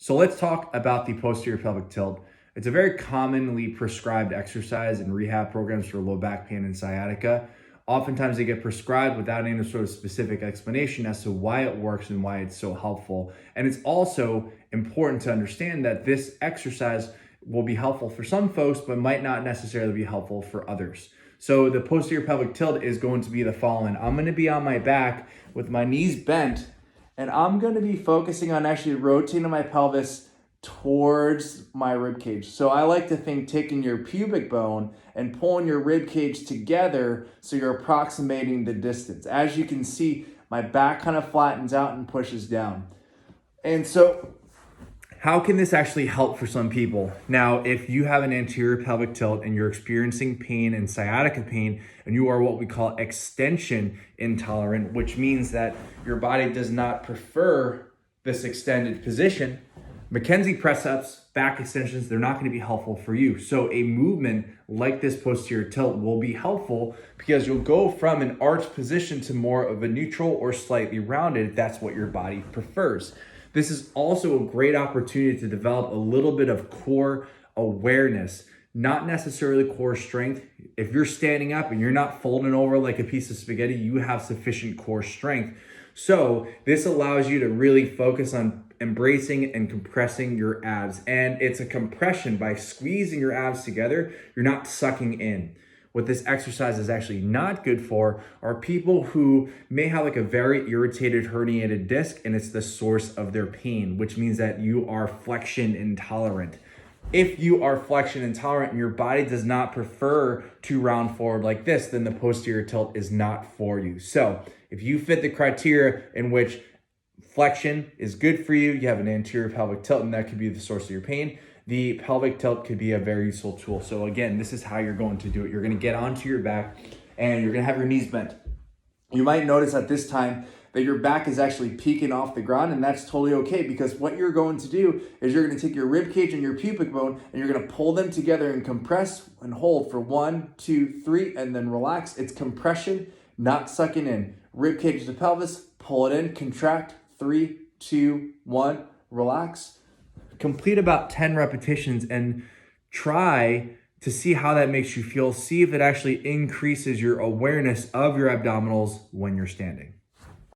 So let's talk about the posterior pelvic tilt. It's a very commonly prescribed exercise in rehab programs for low back pain and sciatica. Oftentimes they get prescribed without any sort of specific explanation as to why it works and why it's so helpful. And it's also important to understand that this exercise will be helpful for some folks, but might not necessarily be helpful for others. So the posterior pelvic tilt is going to be the following. I'm going to be on my back with my knees bent, and I'm going to be focusing on actually rotating my pelvis towards my rib cage. So I like to think taking your pubic bone and pulling your rib cage together so you're approximating the distance. As you can see, my back kind of flattens out and pushes down. And so how can this actually help for some people? Now, if you have an anterior pelvic tilt and you're experiencing pain and sciatica pain, and you are what we call extension intolerant, which means that your body does not prefer this extended position, McKenzie press-ups, back extensions, they're not going to be helpful for you. So a movement like this posterior tilt will be helpful because you'll go from an arched position to more of a neutral or slightly rounded if that's what your body prefers. This is also a great opportunity to develop a little bit of core awareness, not necessarily core strength. If you're standing up and you're not folding over like a piece of spaghetti, you have sufficient core strength. So this allows you to really focus on embracing and compressing your abs. And it's a compression. By squeezing your abs together, you're not sucking in. What this exercise is actually not good for are people who may have like a very irritated herniated disc and it's the source of their pain, which means that you are flexion intolerant. If you are flexion intolerant and your body does not prefer to round forward like this, then the posterior tilt is not for you. So if you fit the criteria in which flexion is good for you, you have an anterior pelvic tilt and that could be the source of your pain, the pelvic tilt could be a very useful tool. So again, this is how you're going to do it. You're going to get onto your back and you're going to have your knees bent. You might notice at this time that your back is actually peeking off the ground, and that's totally okay because what you're going to do is you're going to take your rib cage and your pubic bone and you're going to pull them together and compress and hold for 1, 2, 3, and then relax. It's compression, not sucking in. Rib cage to pelvis, pull it in, contract, 3, 2, 1, relax. Complete about 10 repetitions and try to see how that makes you feel. See if it actually increases your awareness of your abdominals when you're standing.